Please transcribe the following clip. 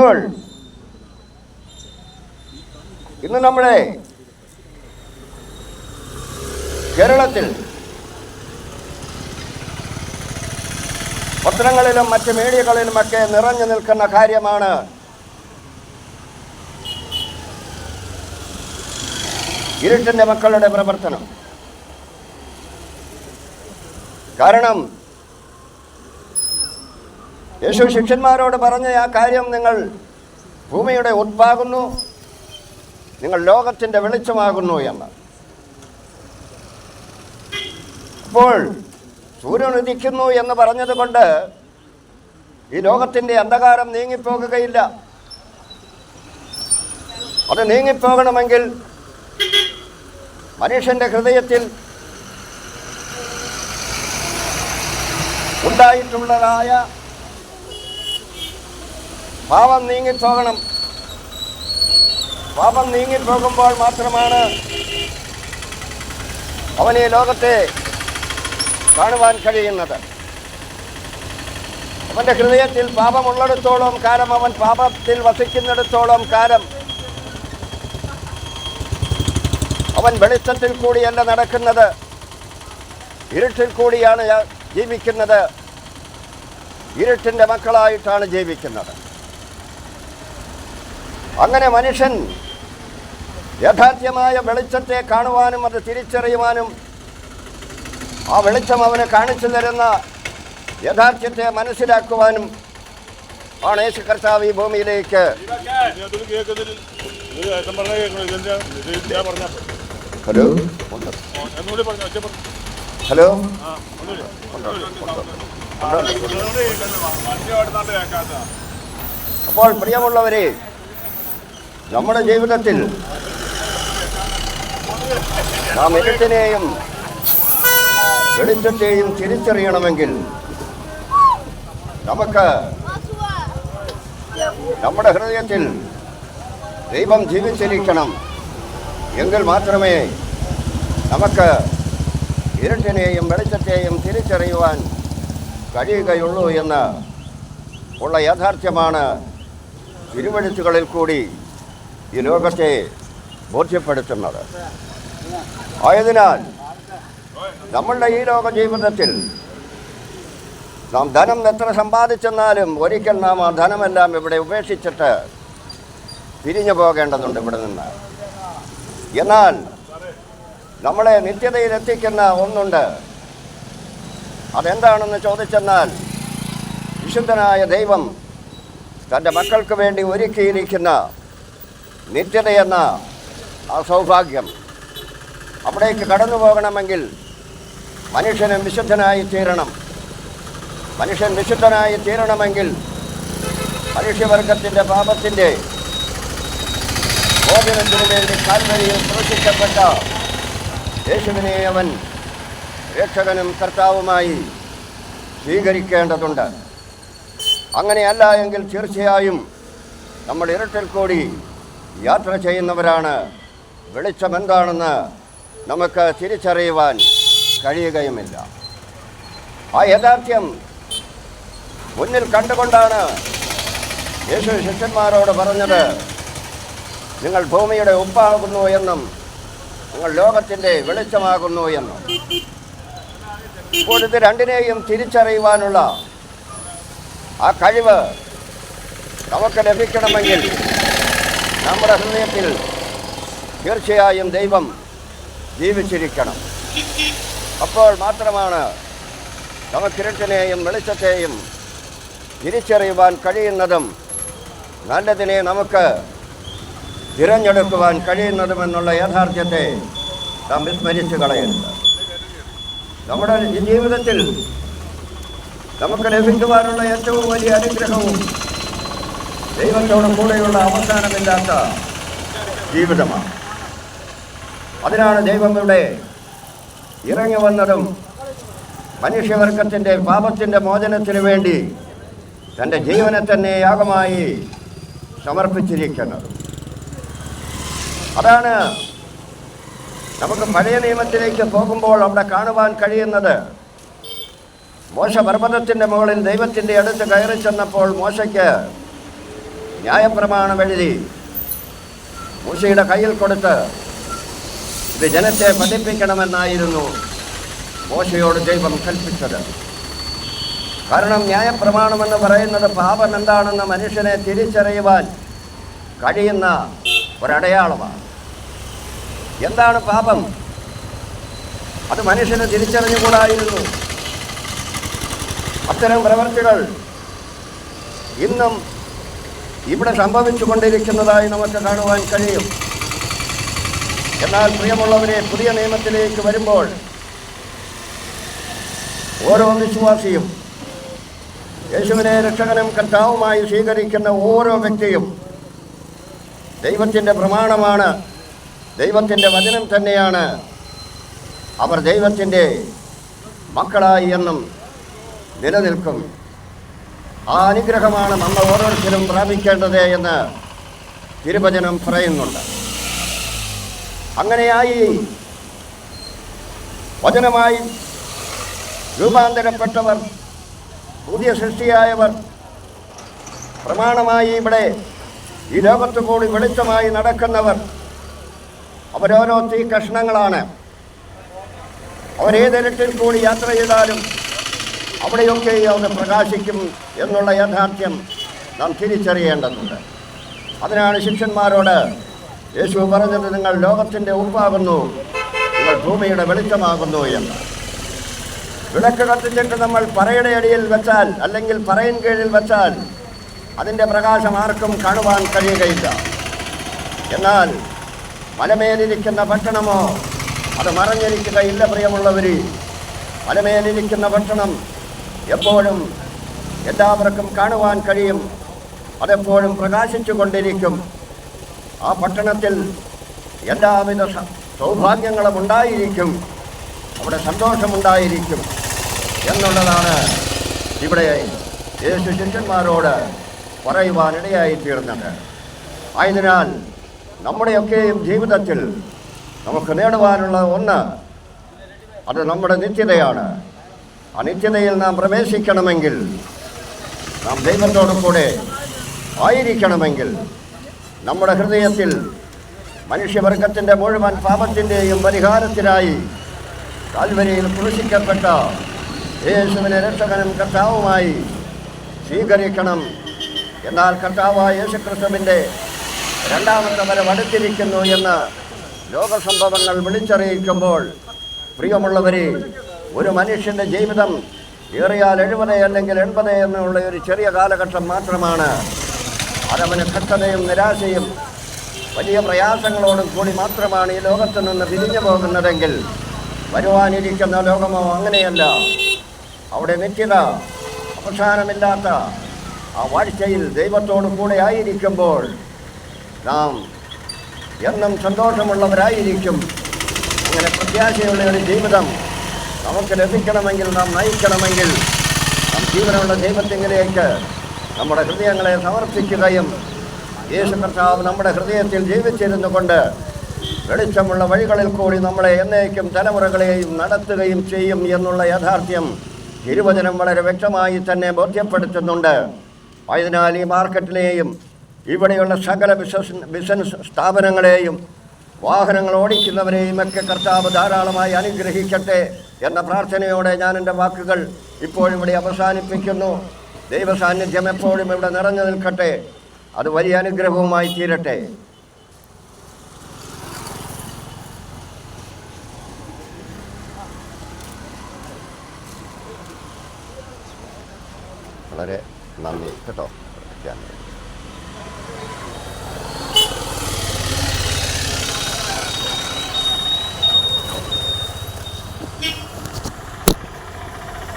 അപ്പോൾ ഇന്ന് നമ്മുടെ കേരളത്തിൽ പത്രങ്ങളിലും മറ്റ് മീഡിയകളിലുമൊക്കെ നിറഞ്ഞു നിൽക്കുന്ന കാര്യമാണ് ഇരുട്ടിൻ്റെ മക്കളുടെ പ്രവർത്തനം. കാരണം യേശു ശിഷ്യന്മാരോട് പറഞ്ഞ ആ കാര്യം, നിങ്ങൾ ഭൂമിയുടെ ഉപ്പാകുന്നു, നിങ്ങൾ ലോകത്തിൻ്റെ വെളിച്ചമാകുന്നു എന്ന്. അപ്പോൾ സൂര്യൻ ഉദിക്കുന്നു എന്ന് പറഞ്ഞതുകൊണ്ട് ഈ ലോകത്തിൻ്റെ അന്ധകാരം നീങ്ങിപ്പോകുകയില്ല. അത് നീങ്ങിപ്പോകണമെങ്കിൽ മനുഷ്യൻ്റെ ഹൃദയത്തിൽ ഉണ്ടായിട്ടുള്ളതായ പാപം നീങ്ങിപ്പോകണം. പാപം നീങ്ങിപ്പോകുമ്പോൾ മാത്രമാണ് അവൻ ഈ ലോകത്തെ കാണുവാൻ കഴിയുന്നത്. അവൻ്റെ ഹൃദയത്തിൽ പാപമുള്ളിടത്തോളം കാലം, അവൻ പാപത്തിൽ വസിക്കുന്നിടത്തോളം കാലം അവൻ വെളിച്ചത്തിൽ കൂടിയല്ല നടക്കുന്നത്, ഇരുട്ടിൽ കൂടിയാണ് ജീവിക്കുന്നത്. ഇരുട്ടിൻ്റെ മക്കളായിട്ടാണ് ജീവിക്കുന്നത്. അങ്ങനെ മനുഷ്യൻ യഥാർത്ഥമായ വെളിച്ചത്തെ കാണുവാനും അത് തിരിച്ചറിയുവാനും ആ വെളിച്ചം അവന് കാണിച്ചു തരുന്ന യഥാർത്ഥ്യത്തെ മനസ്സിലാക്കുവാനും ആണ് യേശു കർത്താവ് ഈ ഭൂമിയിലേക്ക് ഹലോ അപ്പോൾ പ്രിയമുള്ളവരെ, നമ്മുടെ ജീവിതത്തിൽ നാം ഇരുട്ടിനെയും വെളിച്ചത്തെയും തിരിച്ചറിയണമെങ്കിൽ നമുക്ക് നമ്മുടെ ഹൃദയത്തിൽ ദൈവം ജീവിച്ചിരിക്കണം. എങ്കിൽ മാത്രമേ നമുക്ക് ഇരുട്ടിനെയും വെളിച്ചത്തെയും തിരിച്ചറിയുവാൻ കഴിയുകയുള്ളൂ എന്ന് ഉള്ള യാഥാർത്ഥ്യമാണ് തിരുവെഴുത്തുകളിൽ കൂടി ഈ ലോകത്തെ ബോധ്യപ്പെടുത്തുന്നത്. ആയതിനാൽ നമ്മളുടെ ഈ ലോക ജീവിതത്തിൽ നാം ധനം എത്ര സമ്പാദിച്ചെന്നാലും ഒരിക്കൽ നാം ആ ധനമെല്ലാം ഇവിടെ ഉപേക്ഷിച്ചിട്ട് പിരിഞ്ഞു പോകേണ്ടതുണ്ട് ഇവിടെ നിന്ന്. എന്നാൽ നമ്മളെ നിത്യതയിലെത്തിക്കുന്ന ഒന്നുണ്ട്. അതെന്താണെന്ന് ചോദിച്ചെന്നാൽ, വിശുദ്ധനായ ദൈവം തൻ്റെ മക്കൾക്ക് വേണ്ടി ഒരുക്കിയിരിക്കുന്ന നിത്യതയെന്ന ആ സൗഭാഗ്യം. അവിടേക്ക് കടന്നു പോകണമെങ്കിൽ മനുഷ്യനും വിശുദ്ധനായി തീരണം. മനുഷ്യൻ വിശുദ്ധനായി തീരണമെങ്കിൽ മനുഷ്യവർഗത്തിൻ്റെ പാപത്തിൻ്റെ മോചനത്തിനു വേണ്ടി കാൽവരിയിൽ ക്രൂശിക്കപ്പെട്ട യേശുവിനെ അവൻ രക്ഷകനും കർത്താവുമായി സ്വീകരിക്കേണ്ടതുണ്ട്. അങ്ങനെയല്ല എങ്കിൽ തീർച്ചയായും നമ്മൾ ഇരുട്ടിൽ കൂടി യാത്ര ചെയ്യുന്നവരാണ്. വെളിച്ചം എന്താണെന്ന് നമുക്ക് തിരിച്ചറിയുവാൻ കഴിയുകയുമില്ല. ആ യാഥാർത്ഥ്യം മുന്നിൽ കണ്ടുകൊണ്ടാണ് യേശു ശിഷ്യന്മാരോട് പറഞ്ഞത്, നിങ്ങൾ ഭൂമിയുടെ ഉപ്പാകുന്നു എന്നും നിങ്ങൾ ലോകത്തിൻ്റെ വെളിച്ചമാകുന്നു എന്നും. ഇപ്പോൾ ഇത് രണ്ടിനെയും തിരിച്ചറിയുവാനുള്ള ആ കഴിവ് നമുക്ക് ലഭിക്കണമെങ്കിൽ നമ്മുടെ ഹൃദയത്തിൽ തീർച്ചയായും ദൈവം ജീവിച്ചിരിക്കണം. അപ്പോൾ മാത്രമാണ് നമുക്ക് ഇരുട്ടിനെയും വെളിച്ചത്തെയും തിരിച്ചറിയുവാൻ കഴിയുന്നതും നല്ലതിനെ നമുക്ക് തിരഞ്ഞെടുക്കുവാൻ കഴിയുന്നതുമെന്നുള്ള യാഥാർത്ഥ്യത്തെ നാം വിസ്മരിച്ചു കളയരുത്. നമ്മുടെ ജീവിതത്തിൽ നമുക്ക് ലഭിക്കുവാനുള്ള ഏറ്റവും വലിയ അനുഗ്രഹവും ദൈവത്തോട് കൂടെയുള്ള അവസാനമില്ലാത്ത ജീവിതമാണ്. അതിനാണ് ദൈവം ഇവിടെ ഇറങ്ങി വന്നതും മനുഷ്യവർഗത്തിൻ്റെ പാപത്തിൻ്റെ മോചനത്തിനു വേണ്ടി തൻ്റെ ജീവനെ തന്നെ യാഗമായി സമർപ്പിച്ചിരിക്കുന്നത്. അതാണ് നമുക്ക് പഴയ നിയമത്തിലേക്ക് പോകുമ്പോൾ അവിടെ കാണുവാൻ കഴിയുന്നത്. മോശ പർവ്വതത്തിൻ്റെ മുകളിൽ ദൈവത്തിൻ്റെ അടുത്ത് കയറി ചെന്നപ്പോൾ മോശയ്ക്ക് ന്യായപ്രമാണം എഴുതി മൂശയുടെ കയ്യിൽ കൊടുത്ത് ഇത് ജനത്തെ പഠിപ്പിക്കണമെന്നായിരുന്നു മോശയോട് ദൈവം കൽപ്പിച്ചത്. കാരണം ന്യായപ്രമാണമെന്ന് പറയുന്നത് പാപം എന്താണെന്ന് മനുഷ്യനെ തിരിച്ചറിയുവാൻ കഴിയുന്ന ഒരടയാളമാണ്. എന്താണ് പാപം? അത് മനുഷ്യന് തിരിച്ചറിഞ്ഞുകൂടായിരുന്നു. അത്തരം പ്രവർത്തികൾ ഇന്നും ഇവിടെ സംഭവിച്ചു കൊണ്ടിരിക്കുന്നതായി നമുക്ക് കാണുവാൻ കഴിയും. എന്നാൽ പ്രിയമുള്ളവരെ, പുതിയ നിയമത്തിലേക്ക് വരുമ്പോൾ ഓരോ വിശ്വാസിയും യേശുവിനെ രക്ഷകനും കർത്താവുമായി സ്വീകരിക്കുന്ന ഓരോ വ്യക്തിയും ദൈവത്തിൻ്റെ പ്രമാണമാണ്, ദൈവത്തിൻ്റെ വചനം തന്നെയാണ്. അവർ ദൈവത്തിൻ്റെ മക്കളായി എന്നും നിലനിൽക്കും. ആ അനുഗ്രഹമാണ് നമ്മൾ ഓരോരുത്തരും പ്രാപിക്കേണ്ടത് എന്ന് തിരുവചനം പറയുന്നുണ്ട്. അങ്ങനെയായി വചനമായി രൂപാന്തരപ്പെട്ടവർ, പുതിയ സൃഷ്ടിയായവർ, പ്രമാണമായി ഇവിടെ ഈ ലോകത്തു കൂടി വെളിച്ചമായി നടക്കുന്നവർ, അവരോരോ തീ കഷ്ണങ്ങളാണ്. അവരേതിരട്ടിൽ കൂടി യാത്ര ചെയ്താലും അവിടെയൊക്കെ അവർ പ്രകാശിക്കും എന്നുള്ള യാഥാർത്ഥ്യം നാം തിരിച്ചറിയേണ്ടതുണ്ട്. അതിനാണ് ശിഷ്യന്മാരോട് യേശു പറഞ്ഞത്, നിങ്ങൾ ലോകത്തിൻ്റെ ഉപ്പാകുന്നു, നിങ്ങൾ ഭൂമിയുടെ വെളിച്ചമാകുന്നു എന്ന്. വിളക്ക് കത്തിച്ചിട്ട് നമ്മൾ പറയുടെ അടിയിൽ വെച്ചാൽ, അല്ലെങ്കിൽ പറയിൻ കീഴിൽ വെച്ചാൽ അതിൻ്റെ പ്രകാശം ആർക്കും കാണുവാൻ കഴിയുകയില്ല. എന്നാൽ മലമേലിരിക്കുന്ന പട്ടണമോ അത് മറഞ്ഞിരിക്കുകയില്ല. പ്രിയമുള്ളവർ, മലമേലിരിക്കുന്ന പട്ടണം എപ്പോഴും എല്ലാവർക്കും കാണുവാൻ കഴിയും. അതെപ്പോഴും പ്രകാശിച്ചു കൊണ്ടിരിക്കും. ആ പട്ടണത്തിൽ എല്ലാവിധ സൗഭാഗ്യങ്ങളും ഉണ്ടായിരിക്കും, അവിടെ സന്തോഷമുണ്ടായിരിക്കും എന്നുള്ളതാണ് ഇവിടെ യേശു ശിഷ്യന്മാരോട് പറയുവാനിടയായിത്തീർന്നത്. ആയതിനാൽ നമ്മുടെയൊക്കെയും ജീവിതത്തിൽ നമുക്ക് നേടുവാനുള്ള ഒന്ന്, അത് നമ്മുടെ നിത്യതയാണ്. ആ നിത്യതയിൽ നാം പ്രവേശിക്കണമെങ്കിൽ, നാം ദൈവത്തോടു കൂടെ ആയിരിക്കണമെങ്കിൽ, നമ്മുടെ ഹൃദയത്തിൽ മനുഷ്യവർഗത്തിൻ്റെ മുഴുവൻ പാപത്തിൻ്റെയും പരിഹാരത്തിനായി കാൽവരിയിൽ ക്രൂശിക്കപ്പെട്ട യേശുവിനെ രക്ഷകനും കർത്താവുമായി സ്വീകരിക്കണം. എന്നാൽ കർത്താവായ യേശുക്രിസ്തുവിൻ്റെ രണ്ടാമത്തെ വരവ് അടുത്തിരിക്കുന്നു എന്ന് ലോകസംഭവങ്ങൾ വിളിച്ചറിയിക്കുമ്പോൾ, പ്രിയമുള്ളവരെ, ഒരു മനുഷ്യൻ്റെ ജീവിതം ഏറിയാൽ 70 അല്ലെങ്കിൽ 80 എന്നുള്ള ഒരു ചെറിയ കാലഘട്ടം മാത്രമാണ്. അതവന് കഷ്ടതയും നിരാശയും വലിയ പ്രയാസങ്ങളോടും കൂടി മാത്രമാണ് ഈ ലോകത്തു നിന്ന് പിരിഞ്ഞു പോകുന്നതെങ്കിൽ, വരുവാനിരിക്കുന്ന ലോകമോ അങ്ങനെയല്ല. അവിടെ നിത്യത, അവസാനമില്ലാത്ത ആ വാഴ്ചയിൽ ദൈവത്തോടു കൂടെ ആയിരിക്കുമ്പോൾ നാം എന്നും സന്തോഷമുള്ളവരായിരിക്കും. അങ്ങനെ പ്രത്യാശയുള്ള ഒരു ജീവിതം നമുക്ക് ലഭിക്കണമെങ്കിൽ, നാം നയിക്കണമെങ്കിൽ, നാം ജീവനുള്ള ദൈവത്തിങ്കിലേക്ക് നമ്മുടെ ഹൃദയങ്ങളെ സമർപ്പിക്കുകയും യേശു കർത്താവ് നമ്മുടെ ഹൃദയത്തിൽ ജീവിച്ചിരുന്നു കൊണ്ട് വെളിച്ചമുള്ള വഴികളിൽ കൂടി നമ്മളെ എന്നേക്കും തലമുറകളെയും നടത്തുകയും ചെയ്യും എന്നുള്ള യാഥാർത്ഥ്യം തിരുവചനം വളരെ വ്യക്തമായി തന്നെ ബോധ്യപ്പെടുത്തുന്നുണ്ട്. ആയതിനാൽ ഈ മാർക്കറ്റിലെയും ഇവിടെയുള്ള സകല ബിസിനസ് സ്ഥാപനങ്ങളെയും വാഹനങ്ങൾ ഓടിക്കുന്നവരെയും ഒക്കെ കർത്താവ് ധാരാളമായി അനുഗ്രഹിക്കട്ടെ എന്ന പ്രാർത്ഥനയോടെ ഞാൻ എൻ്റെ വാക്കുകൾ ഇപ്പോഴിവിടെ അവസാനിപ്പിക്കുന്നു. ദൈവസാന്നിധ്യം എപ്പോഴും ഇവിടെ നിറഞ്ഞു നിൽക്കട്ടെ. അത് വലിയ അനുഗ്രഹവുമായി തീരട്ടെ. വളരെ നന്ദി കേട്ടോ.